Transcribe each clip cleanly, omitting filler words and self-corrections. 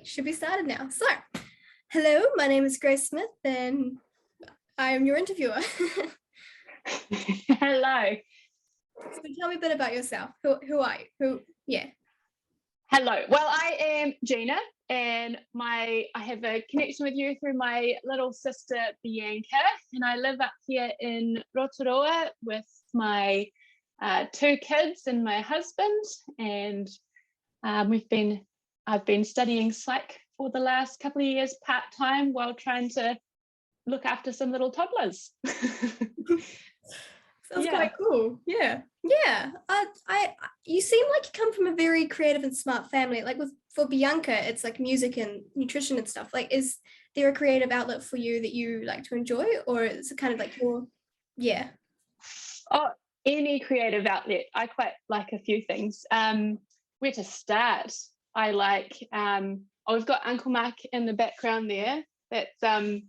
Sweet, should be started now. So, hello, my name is Grace Smith and I am your interviewer. Hello. So tell me a bit about yourself. Who are you? Hello. Well, I am Gina and I have a connection with you through my little sister Bianca, and I live up here in Rotorua with my two kids and my husband, and I've been studying Psych for the last couple of years part-time while trying to look after some little toddlers. Sounds quite cool. Yeah. You seem like you come from a very creative and smart family. Like for Bianca, it's like music and nutrition and stuff. Like, is there a creative outlet for you that you like to enjoy, or is it kind of like your, yeah? Oh, any creative outlet. I quite like a few things. Where to start? I like. We've got Uncle Mark in the background there. That's the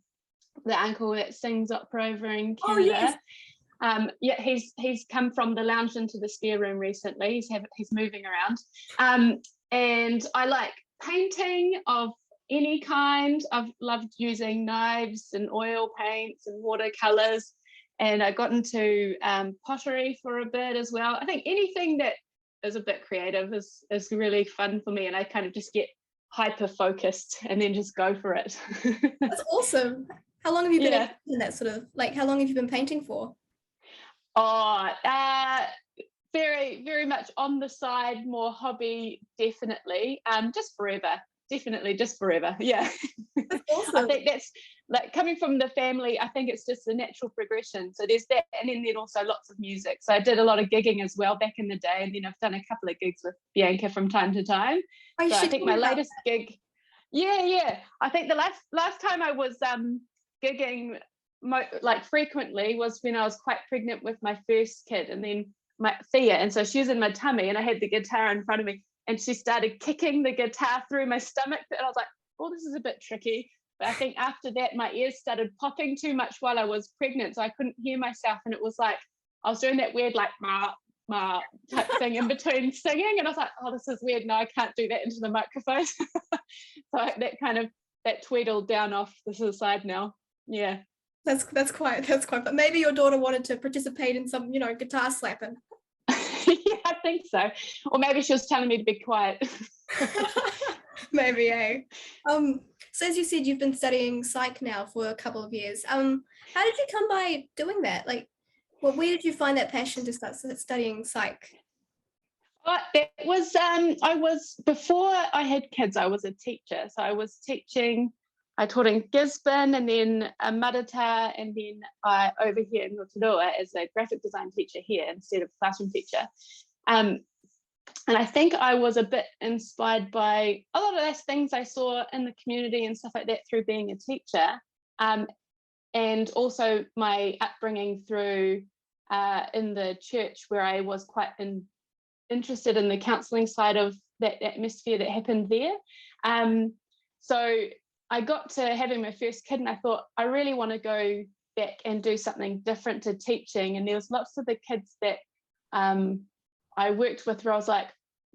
uncle that sings opera over in Canada. Oh, yes. He's come from the lounge into the spare room recently. He's moving around. And I like painting of any kind. I've loved using knives and oil paints and watercolors, and I got into pottery for a bit as well. I think anything that is a bit creative is really fun for me, and I kind of just get hyper focused and then just go for it. That's awesome. How long have you been in that sort of, like, how long have you been painting for? Oh, very, very much on the side, more hobby, definitely. Just forever, definitely, just forever. Yeah. That's awesome. I think that's like coming from the family. I think it's just a natural progression. So there's that, and then also lots of music. So I did a lot of gigging as well back in the day, and then I've done a couple of gigs with Bianca from time to time. So I think my latest gig. Yeah. I think the last time I was gigging like frequently was when I was quite pregnant with my first kid, and then my Thea, and so she was in my tummy and I had the guitar in front of me, and she started kicking the guitar through my stomach, and I was like, oh, this is a bit tricky. But I think after that my ears started popping too much while I was pregnant, so I couldn't hear myself, and it was like I was doing that weird like ma type thing in between singing, and I was like, oh, this is weird, no, I can't do that into the microphone. So that tweedled down off the side now. Yeah. That's quite, but maybe your daughter wanted to participate in some, guitar slapping. Yeah, I think so. Or maybe she was telling me to be quiet. Maybe, eh? So as you said, you've been studying Psych now for a couple of years. How did you come by doing that? Like, where did you find that passion to start studying Psych? It was, before I had kids, I was a teacher. So I was teaching. I taught in Gisborne, and then Marata, and then over here in Rotorua as a graphic design teacher here instead of classroom teacher. And I think I was a bit inspired by a lot of those things I saw in the community and stuff like that through being a teacher, and also my upbringing through in the church, where I was quite interested in the counselling side of that atmosphere that happened there. So I got to having my first kid, and I thought, I really want to go back and do something different to teaching. And there was lots of the kids that I worked with where I was like,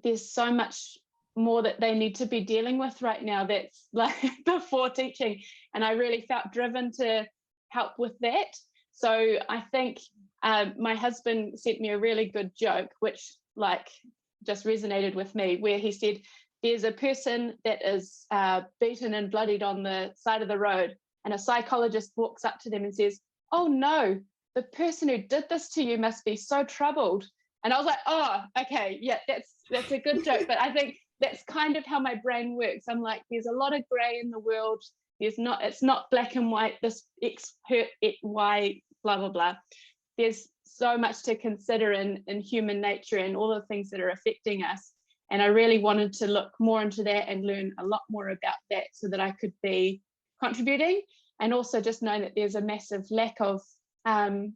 there's so much more that they need to be dealing with right now that's like before teaching. And I really felt driven to help with that. So I think my husband sent me a really good joke, which like just resonated with me, where he said, there's a person that is beaten and bloodied on the side of the road, and a psychologist walks up to them and says, oh no, the person who did this to you must be so troubled. And I was like, oh, okay, yeah, that's a good joke. But I think that's kind of how my brain works. I'm like, there's a lot of gray in the world. It's not black and white, this X hurt Y, blah, blah, blah. There's so much to consider in human nature and all the things that are affecting us. And I really wanted to look more into that and learn a lot more about that so that I could be contributing, and also just knowing that there's a massive lack of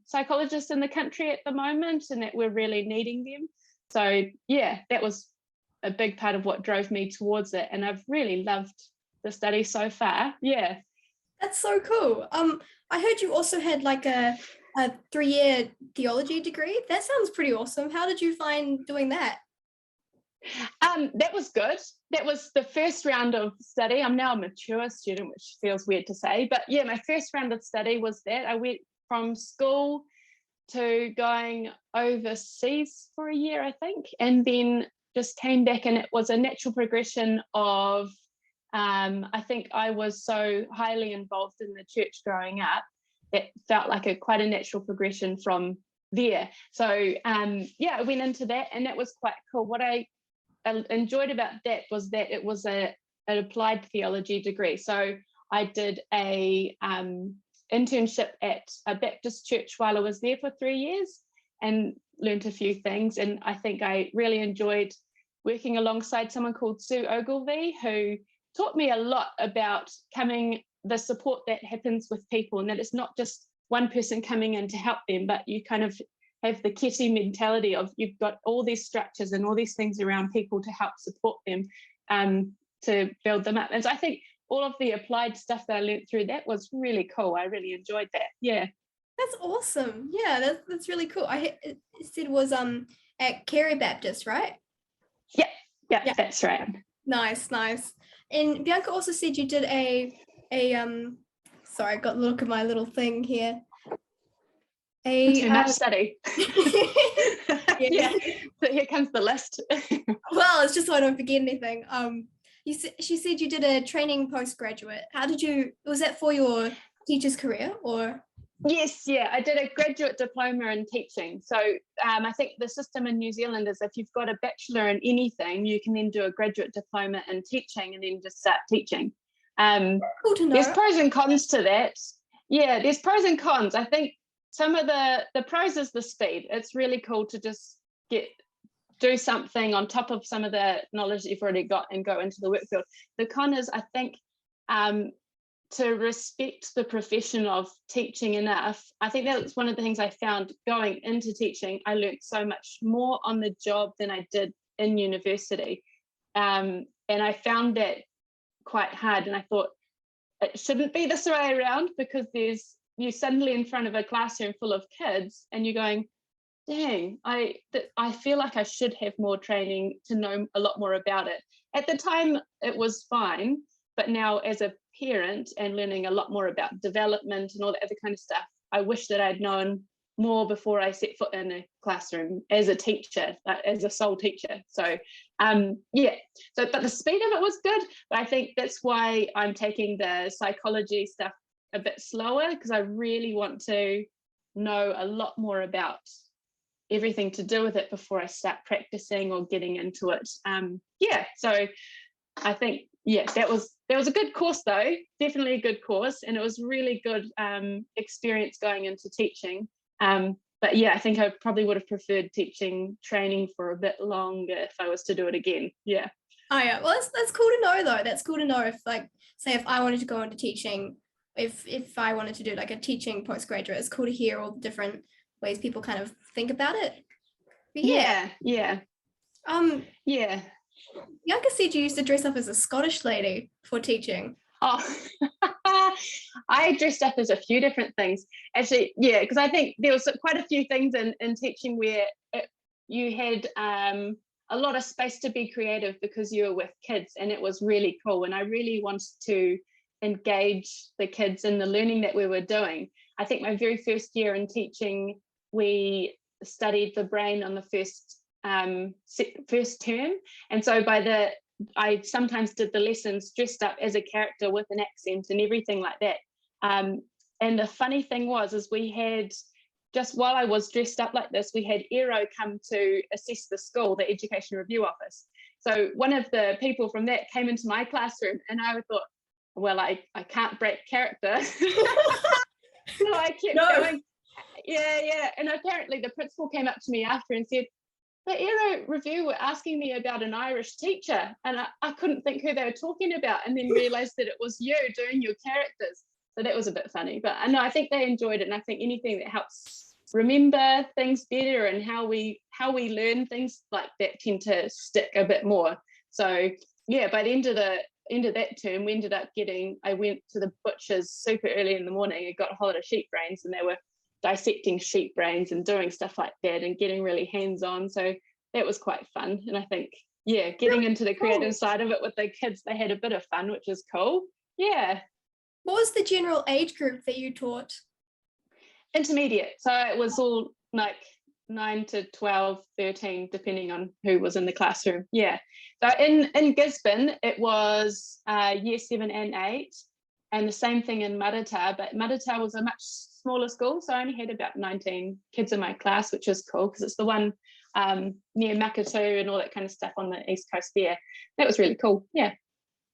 psychologists in the country at the moment, and that we're really needing them. So yeah, that was a big part of what drove me towards it, and I've really loved the study so far. Yeah. That's so cool. I heard you also had like a 3-year theology degree. That sounds pretty awesome. How did you find doing that? That was good. That was the first round of study. I'm now a mature student, which feels weird to say, but yeah, my first round of study was that. I went from school to going overseas for a year, I think, and then just came back, and it was a natural progression of, I think I was so highly involved in the church growing up, it felt like quite a natural progression from there. So yeah, I went into that, and that was quite cool. What I enjoyed about that was that it was an applied theology degree. So I did a internship at a Baptist church while I was there for 3 years and learned a few things. And I think I really enjoyed working alongside someone called Sue Ogilvie, who taught me a lot about the support that happens with people, and that it's not just one person coming in to help them, but you kind of have the Kitty mentality of you've got all these structures and all these things around people to help support them, to build them up. And so I think all of the applied stuff that I learned through that was really cool. I really enjoyed that. Yeah. That's awesome. Yeah, that's really cool. It said it was at Carey Baptist, right? Yeah, that's right. Nice. And Bianca also said you did a sorry, I got to look at my little thing here. Too much study. Yeah. So here comes the list. Well, it's just so I don't forget anything. She said you did a training postgraduate. Was that for your teacher's career or? Yes, yeah, I did a graduate diploma in teaching. So I think the system in New Zealand is if you've got a bachelor in anything, you can then do a graduate diploma in teaching and then just start teaching. Cool to know. There's pros and cons to that. Yeah, there's pros and cons. I think some of the pros is the speed. It's really cool to just do something on top of some of the knowledge that you've already got and go into the work field. The con is, I think, to respect the profession of teaching enough. I think that's one of the things I found going into teaching. I learned so much more on the job than I did in university. And I found that quite hard. And I thought it shouldn't be this way around, because you're suddenly in front of a classroom full of kids and you're going, dang, I feel like I should have more training to know a lot more about it. At the time, it was fine. But now as a parent and learning a lot more about development and all that other kind of stuff, I wish that I'd known more before I set foot in a classroom as a teacher, as a sole teacher. So yeah, but the speed of it was good. But I think that's why I'm taking the psychology stuff a bit slower, because I really want to know a lot more about everything to do with it before I start practicing or getting into it. Yeah, so I think, yeah, that was a good course though, definitely a good course, and it was really good experience going into teaching. But yeah, I think I probably would have preferred teaching training for a bit longer if I was to do it again. Yeah. Oh yeah, well that's cool to know though. That's cool to know if, like, say if I wanted to go into teaching, if I wanted to do like a teaching postgraduate, it's cool to hear all the different ways people kind of think about it. But yeah. Yeah. Bianca said you used to dress up as a Scottish lady for teaching. Oh, I dressed up as a few different things. Actually, yeah, because I think there was quite a few things in teaching where you had a lot of space to be creative because you were with kids, and it was really cool. And I really wanted to engage the kids in the learning that we were doing. I think my very first year in teaching, we studied the brain on the first term, and so I sometimes did the lessons dressed up as a character with an accent and everything like that. And the funny thing is we had, just while I was dressed up like this, we had Aero come to assess the school, the Education Review Office. So one of the people from that came into my classroom, and I thought, well, I can't break character. So I kept going, yeah. And apparently the principal came up to me after and said, the Aero Review were asking me about an Irish teacher, and I couldn't think who they were talking about, and then realised that it was you doing your characters. So that was a bit funny, but I know I think they enjoyed it, and I think anything that helps remember things better and how we learn things like that tend to stick a bit more. So yeah, by the end of that term, we ended up I went to the butcher's super early in the morning and got a whole lot of sheep brains, and they were dissecting sheep brains and doing stuff like that and getting really hands-on. So that was quite fun. And I think, yeah, getting Really into the cool. creative side of it with the kids, they had a bit of fun, which is cool. Yeah. What was the general age group that you taught? Intermediate. So it was all like 9 to 12, 13, depending on who was in the classroom. Yeah. So in Gisborne, it was year 7 and 8, and the same thing in Marata, but Marata was a much smaller school, so I only had about 19 kids in my class, which is cool because it's the one near Makatu and all that kind of stuff on the east coast there. That was really cool. Yeah.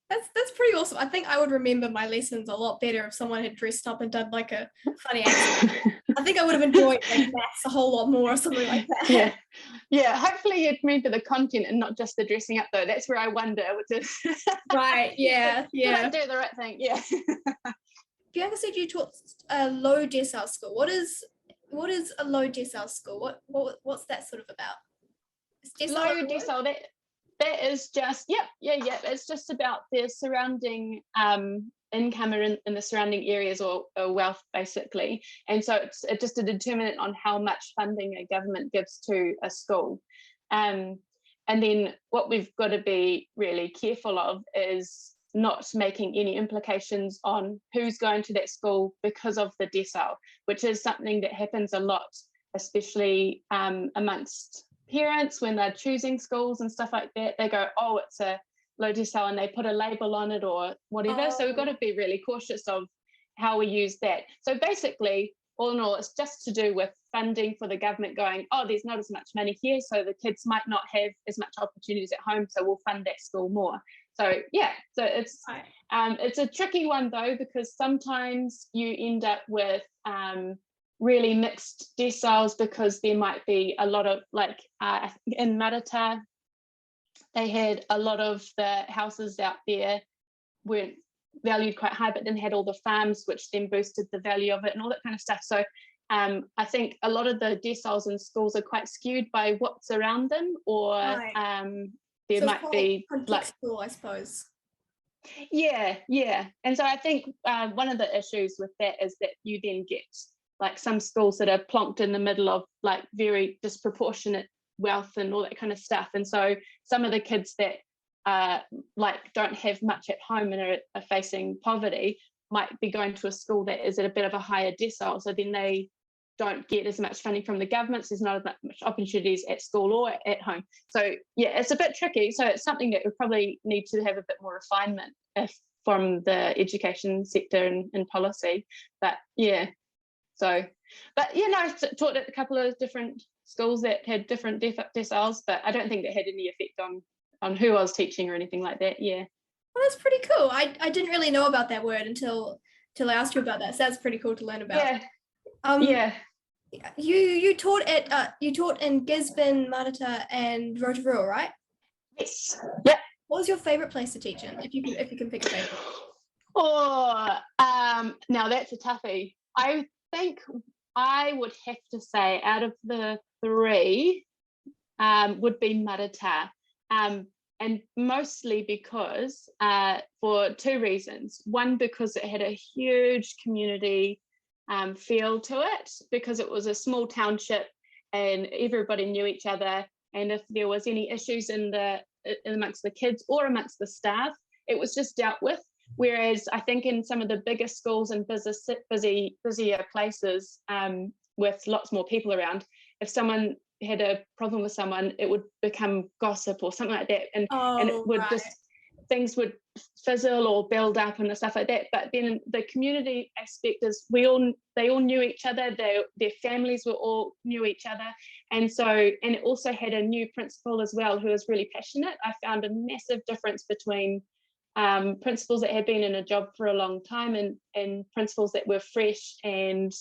That's pretty awesome. I think I would remember my lessons a lot better if someone had dressed up and done like a funny accent. I think I would have enjoyed like maths a whole lot more or something like that. Yeah, yeah. Hopefully you'd remember the content and not just the dressing up, though. That's where I wonder, which is Right. Yeah. did I Yeah. do the right thing? Yeah. Bianca said you taught a low decile school. What is a low decile school? What's that sort of about? Is decile Low a word? decile. That is just yeah. It's just about the surrounding income in the surrounding areas or wealth, basically. And so it's just a determinant on how much funding a government gives to a school. And then what we've got to be really careful of is not making any implications on who's going to that school because of the decile, which is something that happens a lot, especially amongst parents when they're choosing schools and stuff like that. They go, oh, it's a low decile, and they put a label on it or whatever. Oh. So we've got to be really cautious of how we use that. So basically, all in all, it's just to do with funding for the government going, oh, there's not as much money here, so the kids might not have as much opportunities at home, so we'll fund that school more. So yeah, so it's a tricky one though, because sometimes you end up with really mixed deciles, because there might be a lot of like in Marata, they had a lot of the houses out there weren't valued quite high, but then had all the farms, which then boosted the value of it and all that kind of stuff. So I think a lot of the deciles in schools are quite skewed by what's around them, or there So might be like contextual, I suppose. yeah. And so I think one of the issues with that is that you then get like some schools that are plonked in the middle of like very disproportionate wealth and all that kind of stuff. And so some of the kids that like don't have much at home and are facing poverty might be going to a school that is at a bit of a higher decile. So then they don't get as much funding from the government. So there's not as much opportunities at school or at home. So yeah, it's a bit tricky. So it's something that we probably need to have a bit more refinement from the education sector and policy. But yeah, so, but you know, I taught at a couple of different schools that had different deciles, but I don't think that had any effect on who I was teaching or anything like that. Yeah. Well, that's pretty cool. I didn't really know about that word until I asked you about that. So that's pretty cool to learn about. Yeah. Yeah. You taught in Gisborne, Marata, and Rotorua, right? Yes. Yep. What was your favorite place to teach in, if you can pick a favorite? Oh, now that's a toughie. I think I would have to say out of the three would be Marata, and mostly because for two reasons. One, because it had a huge community feel to it, because it was a small township and everybody knew each other, and if there was any issues amongst the kids or amongst the staff, it was just dealt with. Whereas I think in some of the bigger schools and busier places with lots more people around, if someone had a problem with someone, it would become gossip or something like that, and it would just, things would fizzle or build up and stuff like that. But then the community aspect is they all knew each other, their families all knew each other, and it also had a new principal as well who was really passionate. I found a massive difference between principals that had been in a job for a long time and principals that were fresh and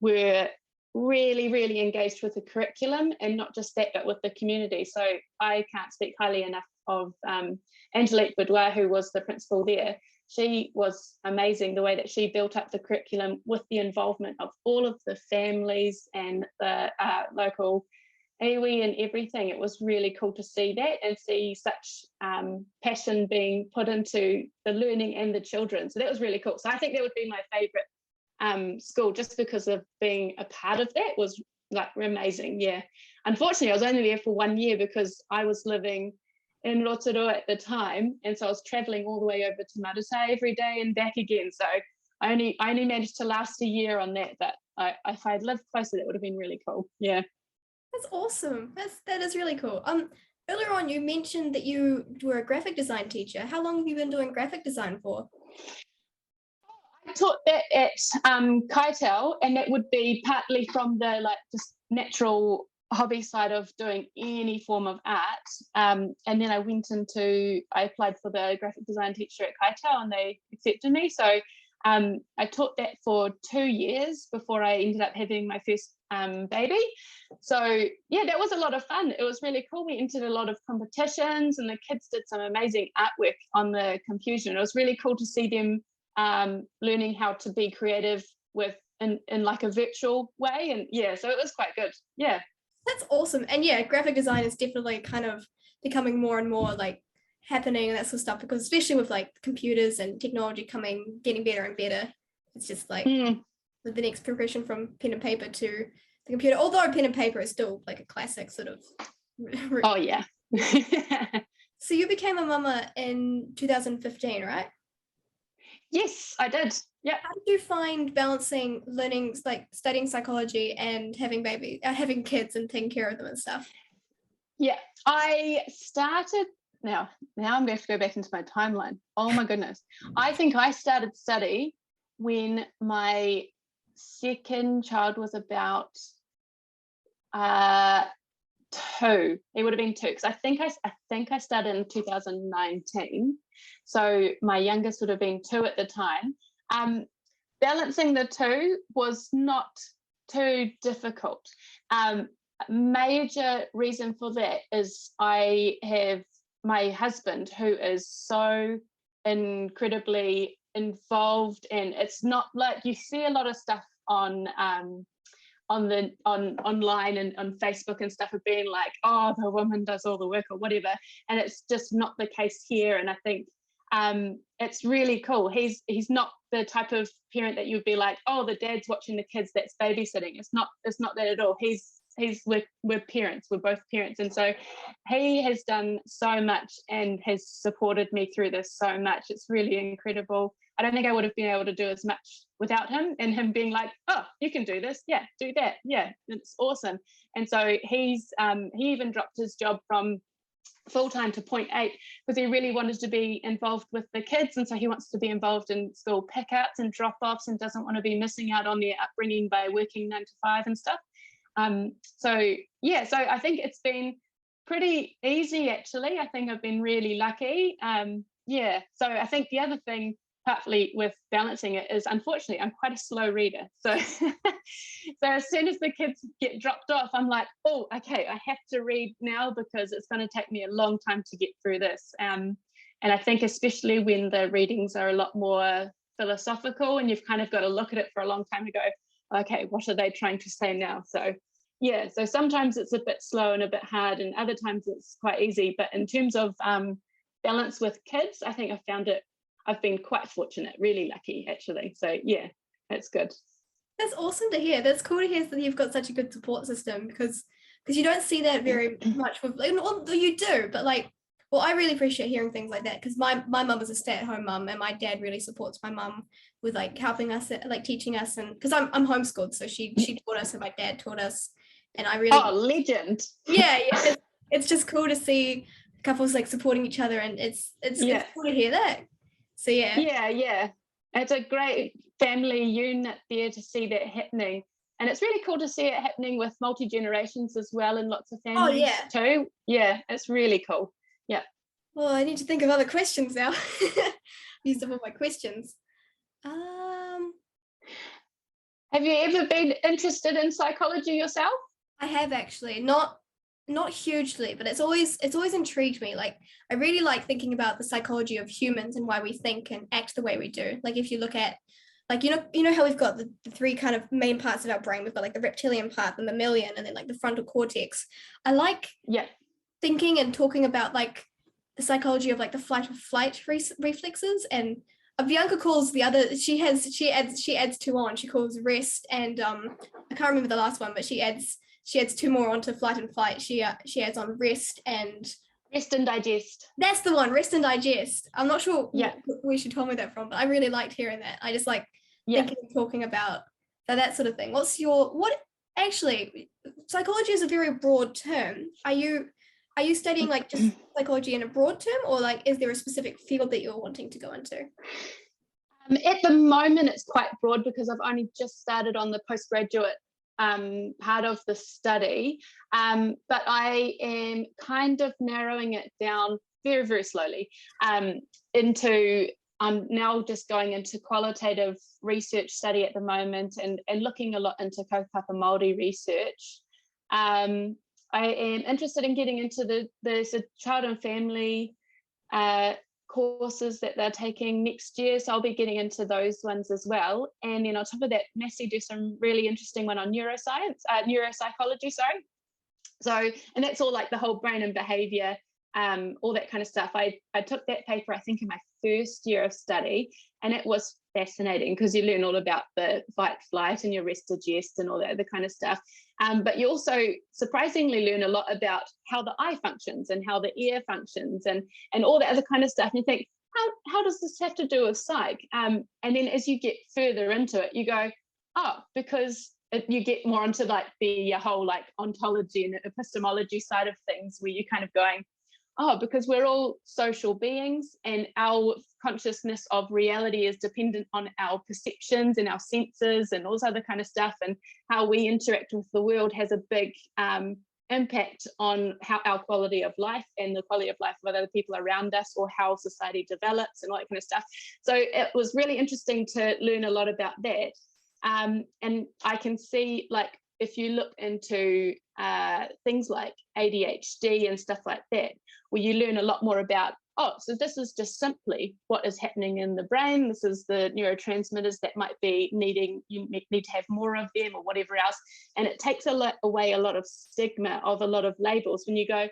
were really, really engaged with the curriculum, and not just that, but with the community. So I can't speak highly enough of Angelique Boudoir, who was the principal there. She was amazing, the way that she built up the curriculum with the involvement of all of the families and the local iwi and everything. It was really cool to see that and see such passion being put into the learning and the children. So that was really cool. So I think that would be my favourite school, just because of being a part of that was like amazing. Yeah. Unfortunately, I was only there for 1 year because I was living in Rotorua at the time, and so I was traveling all the way over to Marusai every day and back again. So I only managed to last a year on that, but if I'd lived closer, that would have been really cool. Yeah. That's awesome. That is really cool. Earlier on you mentioned that you were a graphic design teacher. How long have you been doing graphic design for? I taught that at Kaitel, and that would be partly from the like just natural hobby side of doing any form of art. And then I applied for the graphic design teacher at Kaitel, and they accepted me. So I taught that for 2 years before I ended up having my first baby. So yeah, that was a lot of fun. It was really cool. We entered a lot of competitions, and the kids did some amazing artwork on the computer. And it was really cool to see them learning how to be creative in like a virtual way. And yeah, so it was quite good. Yeah. That's awesome. And yeah, graphic design is definitely kind of becoming more and more like happening and that sort of stuff, because especially with like computers and technology getting better and better, it's just like the next progression from pen and paper to the computer, although pen and paper is still like a classic sort of. Oh yeah. So you became a mama in 2015, right? Yes, I did. Yeah. How did you find balancing learning, like studying psychology and having kids and taking care of them and stuff? Yeah, I started now I'm going to have to go back into my timeline. Oh my goodness. I think I started study when my second child was about 2. It would have been 2, because I think I started in 2019. So my youngest would have been 2 at the time. Balancing the two was not too difficult. Major reason for that is I have my husband, who is so incredibly involved, and it's not like you see a lot of stuff online and on Facebook and stuff of being like, oh, the woman does all the work or whatever, and it's just not the case here. And I think it's really cool. He's not the type of parent that you'd be like, oh, the dad's watching the kids, that's babysitting. It's not that at all. We're parents, we're both parents, and so he has done so much and has supported me through this so much. It's really incredible. I don't think I would have been able to do as much without him, and him being like, oh, you can do this, yeah, do that, yeah, it's awesome. And so he even dropped his job from full-time to 0.8 because he really wanted to be involved with the kids, and so he wants to be involved in school pickouts and drop-offs and doesn't want to be missing out on their upbringing by working 9 to 5 and stuff. So I think it's been pretty easy, actually. I think I've been really lucky. So I think the other thing partly with balancing it is, unfortunately, I'm quite a slow reader. So so as soon as the kids get dropped off, I'm like, oh, okay, I have to read now because it's going to take me a long time to get through this. And I think especially when the readings are a lot more philosophical and you've kind of got to look at it for a long time to go, okay, what are they trying to say now? So yeah, so sometimes it's a bit slow and a bit hard, and other times it's quite easy. But in terms of balance with kids, I think I've been quite fortunate, really lucky, actually. So yeah, that's good. That's awesome to hear. That's cool to hear that you've got such a good support system, because you don't see that very much with, like, well, you do, but like, well, I really appreciate hearing things like that, because my mum is a stay-at-home mum, and my dad really supports my mum with like helping us, like teaching us, and because I'm homeschooled, so she taught us and my dad taught us, and I really legend. Yeah, it's just cool to see couples like supporting each other, and it's cool to hear that. So yeah, it's a great family unit there to see that happening, and it's really cool to see it happening with multi-generations as well, and lots of families too. Yeah, it's really cool. Yeah. Well, I need to think of other questions now. Used up all my questions. Have you ever been interested in psychology yourself? I have, actually. Not hugely, but it's always intrigued me. Like, I really like thinking about the psychology of humans and why we think and act the way we do. Like, if you look at, like, you know how we've got the 3 kind of main parts of our brain. We've got like the reptilian part, the mammalian, and then like the frontal cortex. I like thinking and talking about like the psychology of like the fight or flight reflexes, and Bianca calls the other, she adds 2 on. She calls rest and I can't remember the last one, but she adds 2 more onto flight and fight. She adds on rest and Rest and digest. That's the one, rest and digest. I'm not sure Yeah. where she told me that from, but I really liked hearing that. I just like thinking and talking about that sort of thing. Actually, psychology is a very broad term. Are you studying like just psychology in a broad term, or like is there a specific field that you're wanting to go into? At the moment, it's quite broad because I've only just started on the postgraduate part of the study, but I am kind of narrowing it down very, very slowly into, I'm now just going into qualitative research study at the moment and looking a lot into kaupapa Māori research. I am interested in getting into the child and family courses that they're taking next year, so I'll be getting into those ones as well. And then on top of that, Massey do some really interesting one on neuropsychology, sorry. So, and that's all like the whole brain and behavior, all that kind of stuff. I took that paper, I think, in my first year of study, and it was fascinating because you learn all about the fight, flight, and your rest, digest, and all that other kind of stuff. But you also surprisingly learn a lot about how the eye functions and how the ear functions and all that other kind of stuff. And you think, how does this have to do with psych? And then as you get further into it, you go, oh, because you get more into like the whole like ontology and epistemology side of things, where you're kind of going, oh, because we're all social beings and our consciousness of reality is dependent on our perceptions and our senses and all this other kind of stuff, and how we interact with the world has a big impact on how our quality of life and the quality of life of other people around us, or how society develops and all that kind of stuff. So it was really interesting to learn a lot about that. And I can see, like, if you look into things like ADHD and stuff like that, where you learn a lot more about, oh, so this is just simply what is happening in the brain. This is the neurotransmitters that might be you need to have more of them or whatever else. And it takes away a lot of stigma of a lot of labels when you go,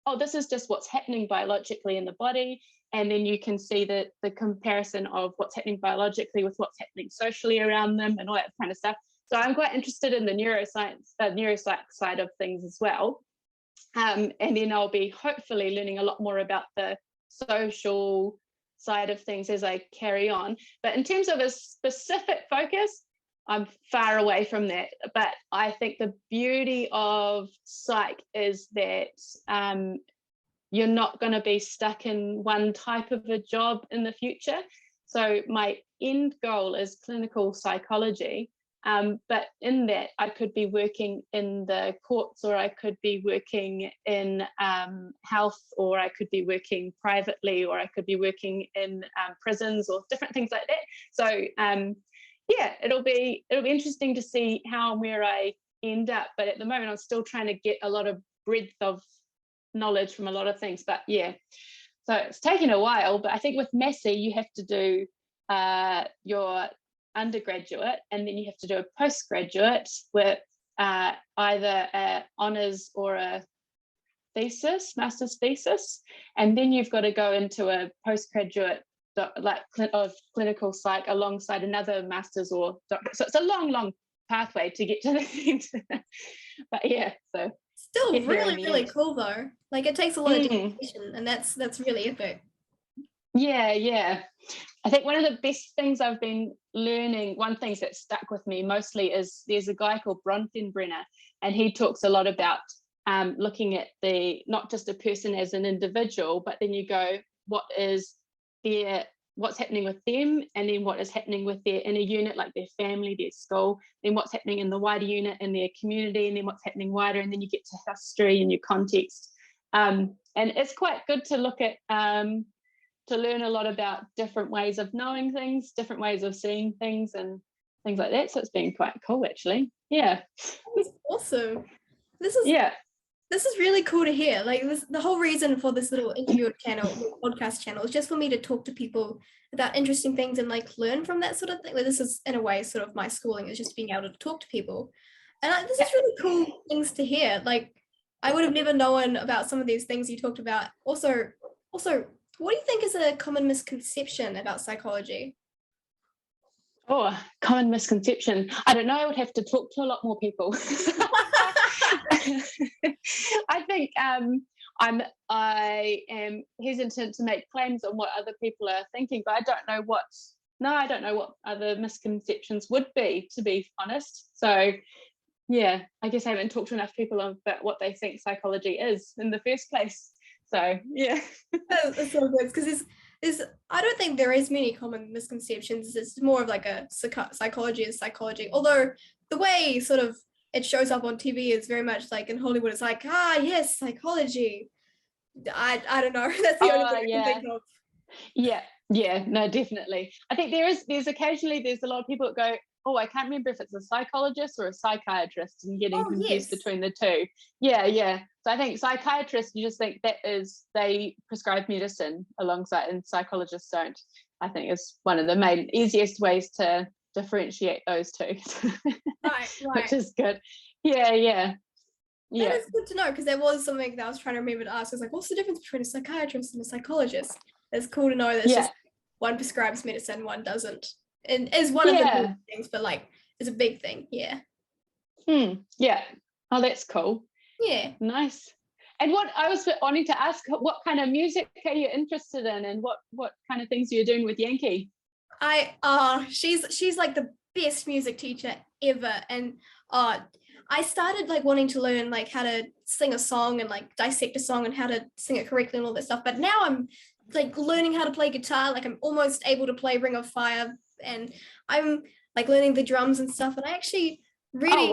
oh, this is just what's happening biologically in the body. And then you can see the comparison of what's happening biologically with what's happening socially around them and all that kind of stuff. So I'm quite interested in the neuropsych side of things as well. And then I'll be hopefully learning a lot more about the social side of things as I carry on. But in terms of a specific focus, I'm far away from that. But I think the beauty of psych is that you're not going to be stuck in one type of a job in the future. So my end goal is clinical psychology. But in that, I could be working in the courts, or I could be working in health, or I could be working privately, or I could be working in prisons, or different things like that. So yeah, it'll be interesting to see how and where I end up. But at the moment, I'm still trying to get a lot of breadth of knowledge from a lot of things. But yeah, so it's taken a while. But I think with Massey, you have to do your undergraduate, and then you have to do a postgraduate with either a honours or a master's thesis, and then you've got to go into a postgraduate of clinical psych alongside another master's or doctorate. So it's a long pathway to get to the end. But yeah, so still really cool though. Like, it takes a lot of dedication, and that's really epic. Yeah. I think one of the best things I've been learning, one thing that stuck with me mostly, is there's a guy called Bronfenbrenner, and he talks a lot about looking at not just a person as an individual, but then you go, what's happening with them, and then what is happening with their inner unit, like their family, their school, then what's happening in the wider unit in their community, and then what's happening wider, and then you get to history and your context. And it's quite good to look at, to learn a lot about different ways of knowing things, different ways of seeing things, and things like that. So it's been quite cool, actually. Yeah. That's awesome. This is really cool to hear. Like, the whole reason for this little interview channel, podcast channel, is just for me to talk to people about interesting things and like learn from that sort of thing. Like, this is in a way sort of my schooling, is just being able to talk to people. And this is really cool things to hear. Like, I would have never known about some of these things you talked about. Also, what do you think is a common misconception about psychology? Oh, common misconception. I don't know. I would have to talk to a lot more people. I think I am hesitant to make claims on what other people are thinking, but I don't know what other misconceptions would be, to be honest. So yeah, I guess I haven't talked to enough people about what they think psychology is in the first place. So yeah. That's so good, because there's I don't think there is many common misconceptions. It's more of like a psychology is psychology. Although the way sort of it shows up on TV is very much like in Hollywood. It's like, yes, psychology. I don't know. That's the only thing I can think of. Yeah, no, definitely. I think there's occasionally a lot of people that go, oh, I can't remember if it's a psychologist or a psychiatrist, and getting confused between the two. Yeah. So I think psychiatrists, you just think they prescribe medicine alongside, and psychologists don't. I think is one of the main easiest ways to differentiate those two. Right. Which is good. Yeah. That is good to know, because there was something that I was trying to remember to ask. I was like, what's the difference between a psychiatrist and a psychologist? It's cool to know that it's just one prescribes medicine, one doesn't. And is one of the things, but like it's a big thing. Yeah. Yeah. Oh, that's cool. Yeah. Nice. And what I was wanting to ask, what kind of music are you interested in, and what kind of things are you doing with Yankee? She's like the best music teacher ever, and I started like wanting to learn like how to sing a song and like dissect a song and how to sing it correctly and all that stuff. But now I'm like learning how to play guitar. Like I'm almost able to play Ring of Fire, and I'm like learning the drums and stuff. And I actually really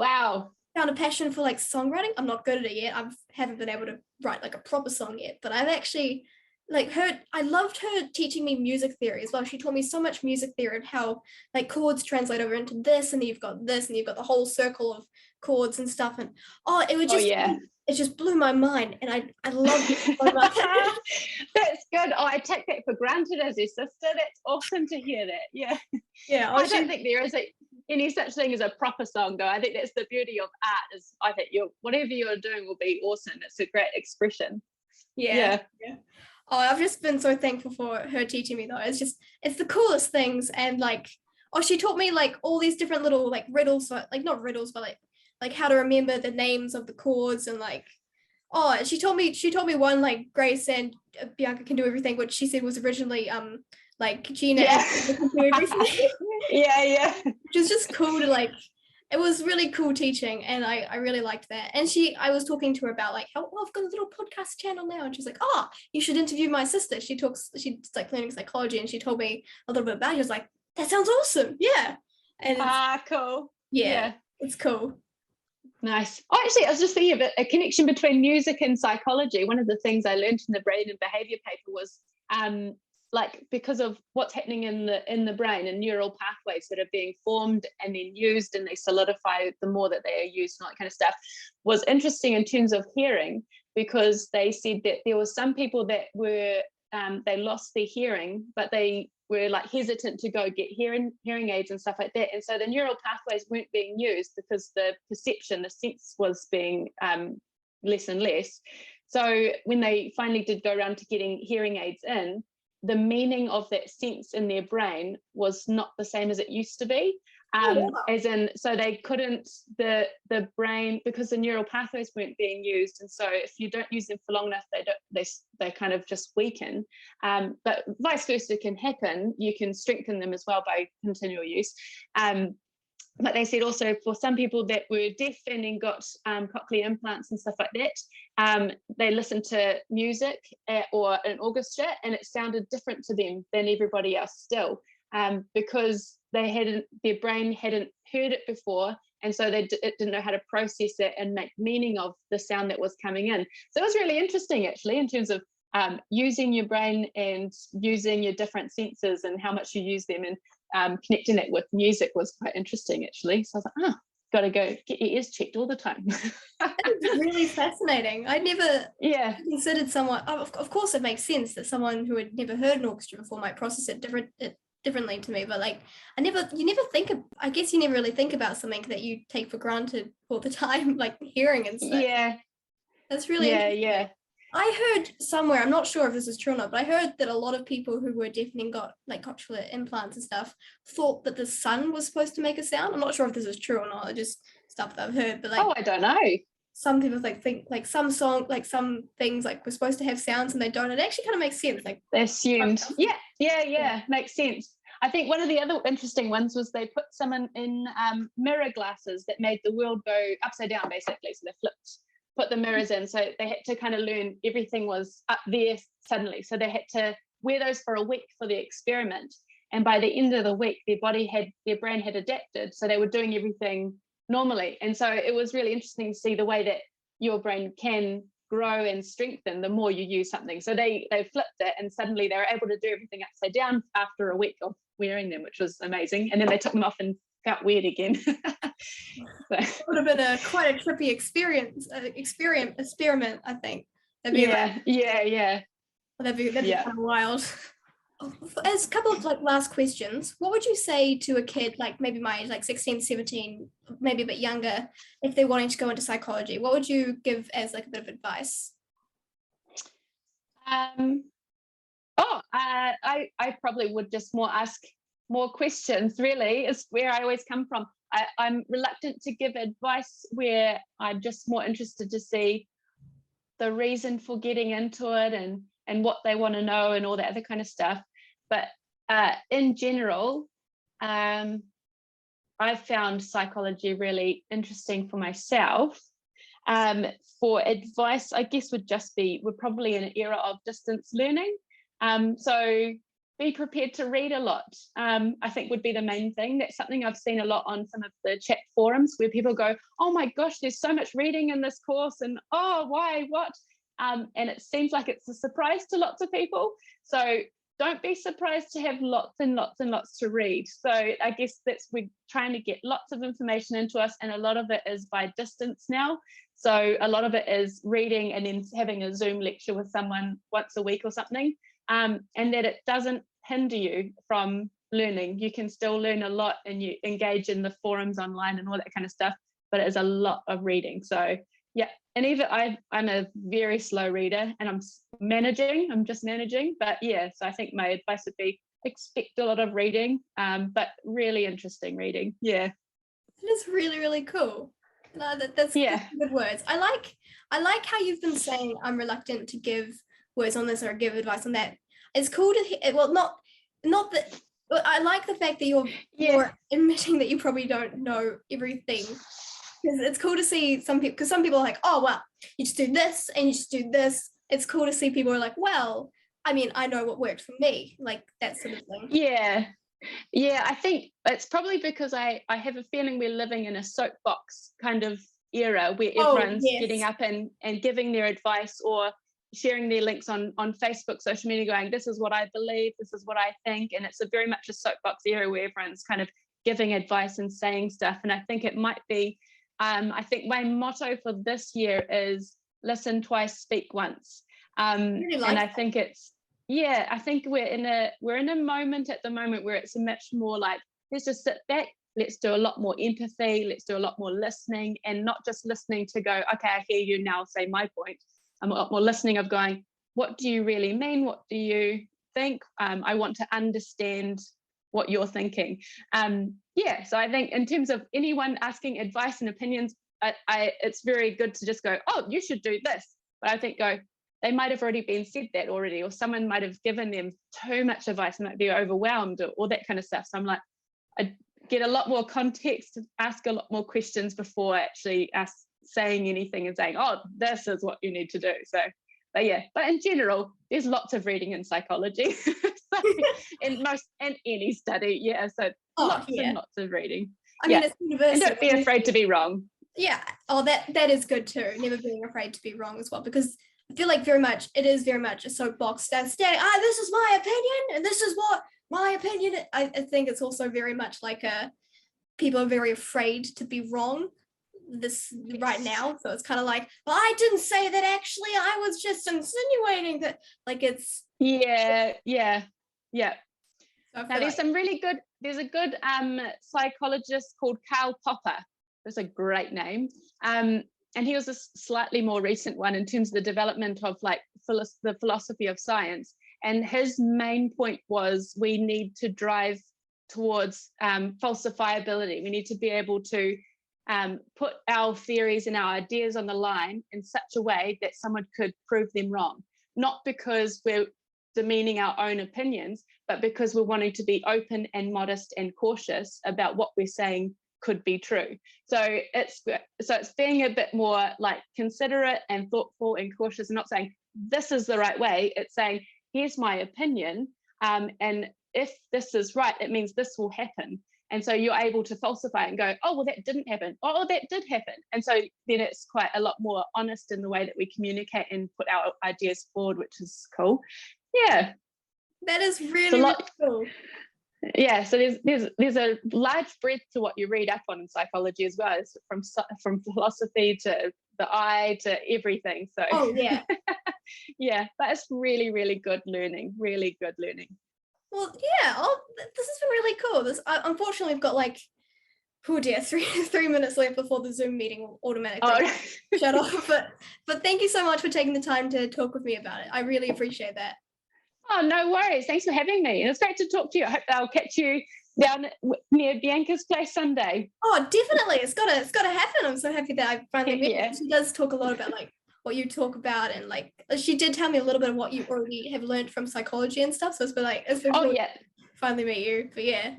found a passion for like songwriting. I'm not good at it yet. I haven't been able to write like a proper song yet, but I've actually I loved her teaching me music theory as well. She taught me so much music theory of how like chords translate over into this, and then you've got this, and you've got the whole circle of chords and stuff. And it just blew my mind, and I loved it so much. That's good. I take that for granted as your sister. That's awesome to hear that. Yeah. I don't think there is any such thing as a proper song, though. I think that's the beauty of art. Is I think whatever you're doing will be awesome. It's a great expression. Yeah. Oh, I've just been so thankful for her teaching me, though. It's the coolest things. And like, she taught me like all these different little like riddles, like not riddles, but like how to remember the names of the chords, and like, she told me one, like Grace and Bianca Can Do Everything, which she said was originally like Gina Can Do Everything. Yeah. Which is just cool to like. It was really cool teaching, and I really liked that. And I was talking to her about like how I've got a little podcast channel now, and she's like, you should interview my sister. She's like learning psychology, and she told me a little bit about it. She was like, that sounds awesome. Yeah. And cool. Yeah, it's cool. Nice. Actually, I was just thinking of a connection between music and psychology. One of the things I learned in the brain and behavior paper was like because of what's happening in the brain and neural pathways that are being formed and then used, and they solidify the more that they are used and all that kind of stuff, was interesting in terms of hearing, because they said that there were some people that were they lost their hearing, but they were like hesitant to go get hearing aids and stuff like that, and so the neural pathways weren't being used because the sense was being less and less. So when they finally did go around to getting hearing aids in, the meaning of that sense in their brain was not the same as it used to be. As in, so they couldn't, the brain, because the neural pathways weren't being used, and so if you don't use them for long enough, they kind of just weaken. But vice versa can happen. You can strengthen them as well by continual use. But they said also for some people that were deaf and got cochlear implants and stuff like that, they listened to music or an orchestra, and it sounded different to them than everybody else still, because their brain hadn't heard it before, and so it didn't know how to process it and make meaning of the sound that was coming in. So it was really interesting, actually, in terms of using your brain and using your different senses and how much you use them, and connecting it with music was quite interesting, actually. So I was like, got to go get your ears checked all the time. That is really fascinating. I never considered someone, of course it makes sense that someone who had never heard an orchestra before might process it differently to me, but like I guess you never really think about something that you take for granted all the time, like hearing and stuff. That's really interesting. I heard somewhere, I'm not sure if this is true or not, but I heard that a lot of people who were deaf and got like cochlear implants and stuff thought that the sun was supposed to make a sound. I'm not sure if this is true or not, just stuff that I've heard, but like, I don't know. some people think like some song, like some things like we're supposed to have sounds and they don't. It actually kind of makes sense. Like they're assumed. Yeah, makes sense. I think one of the other interesting ones was they put someone in mirror glasses that made the world go upside down, basically. So they put the mirrors in. So they had to kind of learn everything was up there suddenly. So they had to wear those for a week for the experiment. And by the end of the week, their brain had adapted. So they were doing everything normally. And so it was really interesting to see the way that your brain can grow and strengthen the more you use something. So they flipped it, and suddenly they were able to do everything upside down after a week of wearing them, which was amazing. And then they took them off and felt weird again. So. It would have been quite a trippy experiment, I think. That'd be that'd be kind of wild. As a couple of like last questions, what would you say to a kid like maybe my age, like 16, 17, maybe a bit younger, if they're wanting to go into psychology? What would you give as like a bit of advice? I probably would just ask more questions, really, is where I always come from. I'm reluctant to give advice where I'm just more interested to see the reason for getting into it and what they want to know and all that other kind of stuff. But in general, I found psychology really interesting for myself. For advice, I guess we're probably in an era of distance learning. So be prepared to read a lot, I think would be the main thing. That's something I've seen a lot on some of the chat forums where people go, oh my gosh, there's so much reading in this course, and oh, why, what? And it seems like it's a surprise to lots of people. So don't be surprised to have lots and lots and lots to read. So I guess we're trying to get lots of information into us, and a lot of it is by distance now. So a lot of it is reading and then having a Zoom lecture with someone once a week or something, and that it doesn't hinder you from learning. You can still learn a lot, and you engage in the forums online and all that kind of stuff, but it is a lot of reading. So yeah, and even I'm a very slow reader, and I'm just managing, but yeah, so I think my advice would be expect a lot of reading, but really interesting reading. Yeah, it is really, really cool. No, that's good words. I like how you've been saying I'm reluctant to give words on this or give advice on that. It's cool to hear, well, not that, I like the fact that you're admitting that you probably don't know everything. Because it's cool to see some people, because some people are like, oh, well, you just do this and you just do this. It's cool to see people are like, well, I mean, I know what worked for me, like that sort of thing. Yeah, I think it's probably because I have a feeling we're living in a soapbox kind of era where everyone's getting up and giving their advice or sharing their links on Facebook, social media, going, this is what I believe, this is what I think. And it's very much a soapbox era where everyone's kind of giving advice and saying stuff. And I think it might be, I think my motto for this year is listen twice, speak once. Really like and I think I think we're in a moment at the moment where it's a much more like, let's just sit back, let's do a lot more empathy, let's do a lot more listening, and not just listening to go, okay, I hear you now, say my point. I'm a lot more listening of going, what do you really mean? What do you think? I want to understand what you're thinking. So I think in terms of anyone asking advice and opinions, it's very good to just go, oh, you should do this. But I think they might have already been said that already, or someone might have given them too much advice and might be overwhelmed, or all that kind of stuff. So I'm like, I get a lot more context, ask a lot more questions before actually saying anything and saying, oh, this is what you need to do. So, but in general, there's lots of reading in psychology. in any study, so lots and lots of reading. I mean, it's universal. And don't be afraid to be wrong. Yeah, that is good too. Never being afraid to be wrong as well, because I feel like it is very much a soapbox that's this is my opinion and this is what my opinion is. I think it's also very much like people are very afraid to be wrong this right now. So it's kind of like, well, I didn't say that, actually I was just insinuating that, like it's So now there's a good psychologist called Karl Popper. That's a great name. And he was a slightly more recent one in terms of the development of like the philosophy of science. And his main point was we need to drive towards falsifiability. We need to be able to put our theories and our ideas on the line in such a way that someone could prove them wrong, not because we're demeaning our own opinions, but because we're wanting to be open and modest and cautious about what we're saying could be true. So it's being a bit more like considerate and thoughtful and cautious, and not saying this is the right way. It's saying here's my opinion, and if this is right, it means this will happen. And so you're able to falsify and go, oh, well, that didn't happen. Oh, that did happen. And so then it's quite a lot more honest in the way that we communicate and put our ideas forward, which is cool. Yeah. That is really, really cool. Yeah, so there's a large breadth to what you read up on in psychology as well. It's from philosophy to the eye to everything. So oh yeah. Yeah, but it's really, really good learning. Really good learning. Well, yeah. This has been really cool. Unfortunately, we've got like, oh dear, three minutes left before the Zoom meeting will automatically shut off. But thank you so much for taking the time to talk with me about it. I really appreciate that. Oh, no worries. Thanks for having me. And it's great to talk to you. I hope I'll catch you down near Bianca's place someday. Oh, definitely. It's gotta happen. I'm so happy that I finally met Yeah. her. She does talk a lot about like what you talk about, and like she did tell me a little bit of what you already have learned from psychology and stuff. So it's been cool to finally meet you. But yeah.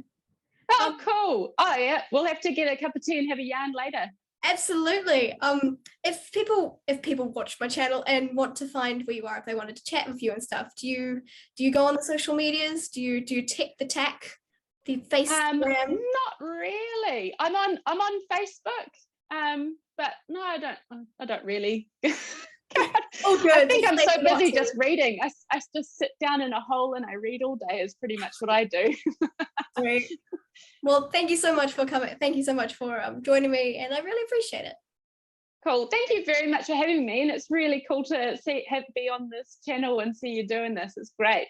Oh, cool. Oh yeah. We'll have to get a cup of tea and have a yarn later. Absolutely. If people watch my channel and want to find where you are, if they wanted to chat with you and stuff, do you go on the social medias? Do you tick the tack, the Instagram? Not really. I'm on Facebook. But no, I don't really. Oh, good. I think I'm so busy just reading. I just sit down in a hole and I read all day is pretty much what I do. Great. Well, thank you so much for coming. Thank you so much for joining me, and I really appreciate it. Cool. Thank you very much for having me, and it's really cool to be on this channel and see you doing this. It's great.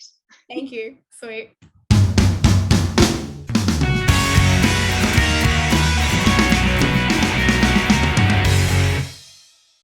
Thank you. Sweet.